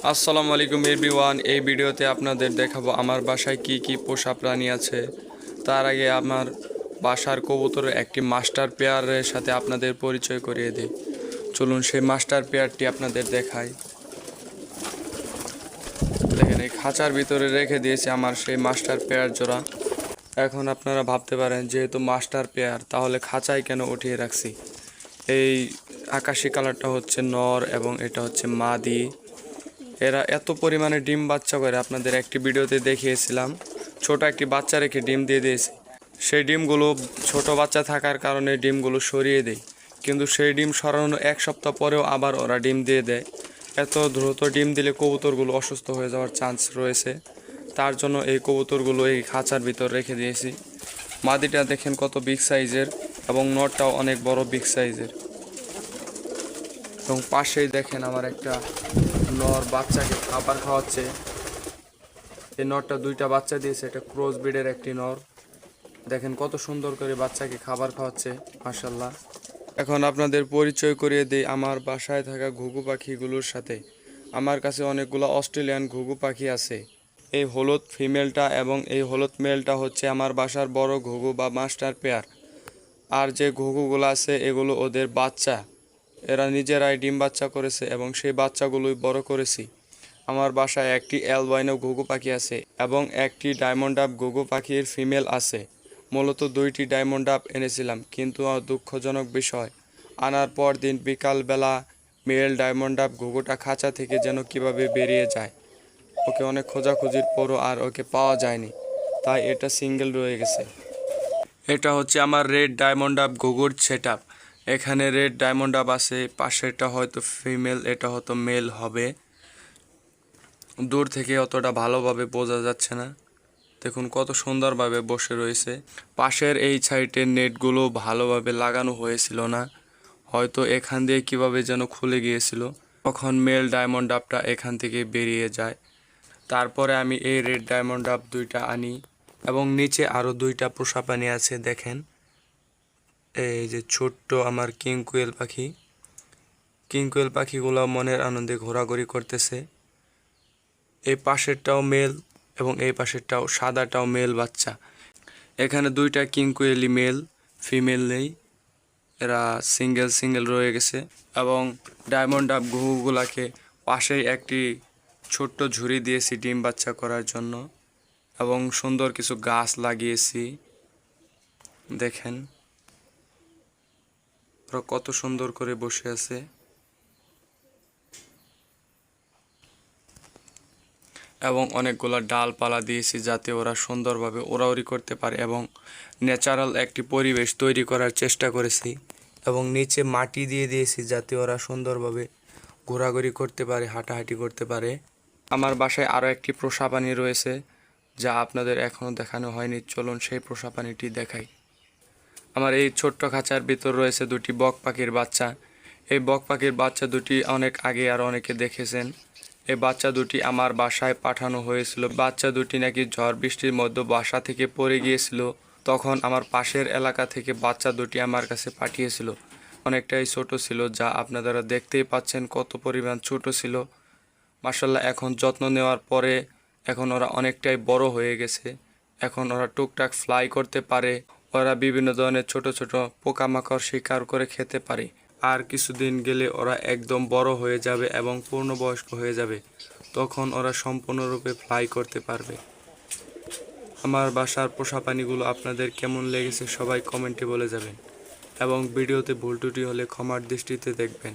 আসসালামু আলাইকুম এভরিওয়ান। এই ভিডিওতে আপনাদের দেখাবো আমার বাসায় কি কি পোষা প্রাণী আছে। তার আগে আমার বাসার কবুতরের একটি মাস্টার পেয়ারের সাথে আপনাদের পরিচয় করিয়ে দিই। চলুন সেই মাস্টার পেয়ারটি আপনাদের দেখাই। দেখেন, এই খাঁচার ভিতরে রেখে দিয়েছে আমার সেই মাস্টার পেয়ার জোড়া। এখন আপনারা ভাবতে পারেন, যেহেতু মাস্টার পেয়ার তাহলে খাঁচায় কেন উঠিয়ে রাখছি। এই আকাশি কালারটা হচ্ছে নর এবং এটা হচ্ছে মাদি। এরা এত পরিমাণে ডিম বাচ্চা করে আপনাদের একটি ভিডিওতে দেখিয়েছিলাম। ছোট একটি বাচ্চা রেখে ডিম দিয়ে দিয়েছে। সেই ডিমগুলো ছোট বাচ্চা থাকার কারণে ডিমগুলো সরিয়ে দেয়, কিন্তু সেই ডিম সরানোর এক সপ্তাহ পরেও আবার ওরা ডিম দিয়ে দেয়। এত দ্রুত ডিম দিলে কবুতরগুলো অসুস্থ হয়ে যাওয়ার চান্স রয়েছে। তার জন্য এই কবুতরগুলো এই খাঁচার ভিতর রেখে দিয়েছি। মাদিটা দেখেন কত বিগ সাইজের এবং নটটাও অনেক বড় বিগ সাইজের। এবং পাশেই দেখেন আমার একটা নর বাচ্চাকে খাবার খাওয়াচ্ছে। এই নরটা দুইটা বাচ্চা দিয়েছে, এটা ক্রস ব্রিডের একটি নর। দেখেন কত সুন্দর করে বাচ্চাকে খাবার খাওয়াচ্ছে, মাশাল্লাহ। এখন আপনাদের পরিচয় করিয়ে দিই আমার বাসায় থাকা ঘুঘু পাখিগুলোর সাথে। আমার কাছে অনেকগুলো অস্ট্রেলিয়ান ঘুঘু পাখি আছে। এই হলুদ ফিমেলটা এবং এই হলুদ মেলটা হচ্ছে আমার বাসার বড় ঘুঘু বা মাস্টার পেয়ার। আর যে ঘুঘুগুলো আছে এগুলো ওদের বাচ্চা। এরা নিজেরাই ডিম বাচ্চা করেছে এবং সেই বাচ্চাগুলোই বড় করেছি। আমার বাসায় একটি অ্যালবাইনো ঘুঘু পাখি আছে এবং একটি ডায়মন্ড ডাব ঘুঘু পাখির ফিমেল আছে। মূলত দুইটি ডায়মন্ড ডাব এনেছিলাম, কিন্তু দুঃখজনক বিষয়, আনার পর দিন বিকালবেলা মেল ডায়মন্ড ডাব ঘুঘুটা খাঁচা থেকে যেন কিভাবে বেরিয়ে যায়। ওকে অনেক খোঁজাখুঁজির পরও আর ওকে পাওয়া যায়নি, তাই এটা সিঙ্গেল রয়ে গেছে। এটা হচ্ছে আমার রেড ডায়মন্ড ডাব ঘুঘুর সেটআপ। এখানে রেড ডায়মন্ড ডাব আছে, পাশেরটা হয়তো ফিমেল, এটা হয়তো মেল হবে। দূর থেকে অতটা ভালোভাবে বোঝা যাচ্ছে না। দেখুন কত সুন্দরভাবে বসে রয়েছে। পাশের এই সাইডের নেটগুলো ভালোভাবে লাগানো হয়েছিল না, হয়তো এখান দিয়ে কিভাবে যেন খুলে গিয়েছিল। তখন মেল ডায়মন্ড ডাবটা এখান থেকে বেরিয়ে যায়। তারপরে আমি এই রেড ডায়মন্ড ডাব দুইটা আনি এবং নিচে আরও দুইটা পোষা প্রাণী আছে। দেখেন, এই যে ছোট্ট আমার কিংকুয়েল পাখি। কিংকুয়েল পাখিগুলো মনের আনন্দে ঘোরাঘুরি করতেছে। এই পাশেরটাও মেল এবং এই পাশেরটাও সাদাটাও মেল বাচ্চা। এখানে দুইটা কিংকুয়েলি মেল, ফিমেল নেই, এরা সিঙ্গেল সিঙ্গেল রয়ে গেছে। এবং ডায়মন্ড ডাব ঘুঘুগুলাকে পাশেই একটি ছোট্ট ঝুড়ি দিয়েছি ডিম বাচ্চা করার জন্য এবং সুন্দর কিছু গাছ লাগিয়েছি। দেখেন ওরা কত সুন্দর করে বসে আছে। এবং অনেকগুলো ডালপালা দিয়েছি যাতে ওরা সুন্দরভাবে ওড়াউড়ি করতে পারে এবং ন্যাচারাল একটি পরিবেশ তৈরি করার চেষ্টা করেছি। এবং নিচে মাটি দিয়ে দিয়েছি যাতে ওরা সুন্দরভাবে ঘোরাঘুরি করতে পারে, হাঁটাহাঁটি করতে পারে। আমার বাসায় আরও একটি পোষা প্রাণী রয়েছে যা আপনাদের এখনও দেখানো হয়নি। চলুন সেই পোষা প্রাণীটি দেখাই। আমার এই ছোট্ট খাঁচার ভিতর রয়েছে দুটি বক পাখির বাচ্চা। এই বক পাখির বাচ্চা দুটি অনেক আগে আর অনেকে দেখেছেন। এই বাচ্চা দুটি আমার বাসায় পাঠানো হয়েছিল। বাচ্চা দুটি নাকি ঝড় বৃষ্টির মধ্যে বাসা থেকে পড়ে গিয়েছিল, তখন আমার পাশের এলাকা থেকে বাচ্চা দুটি আমার কাছে পাঠিয়েছিল। অনেকটাই ছোট ছিল, যা আপনারা দেখতেই পাচ্ছেন কত পরিমাণ ছোট ছিল। মাশাল্লাহ, এখন যত্ন নেওয়ার পরে এখন ওরা অনেকটাই বড় হয়ে গেছে। এখন ওরা টুকটাক ফ্লাই করতে পারে। ওরা বিভিন্ন ধরনের ছোট ছোট পোকামাকড় শিকার করে খেতে পারে। আর কিছুদিন গেলে ওরা একদম বড় হয়ে যাবে এবং পূর্ণবয়স্ক হয়ে যাবে। তখন ওরা সম্পূর্ণরূপে ফ্লাই করতে পারবে। আমার বাসার পোষা প্রাণীগুলো আপনাদের কেমন লেগেছে সবাই কমেন্টে বলে যাবেন এবং ভিডিওতে ভুল ত্রুটি হলে ক্ষমার দৃষ্টিতে দেখবেন।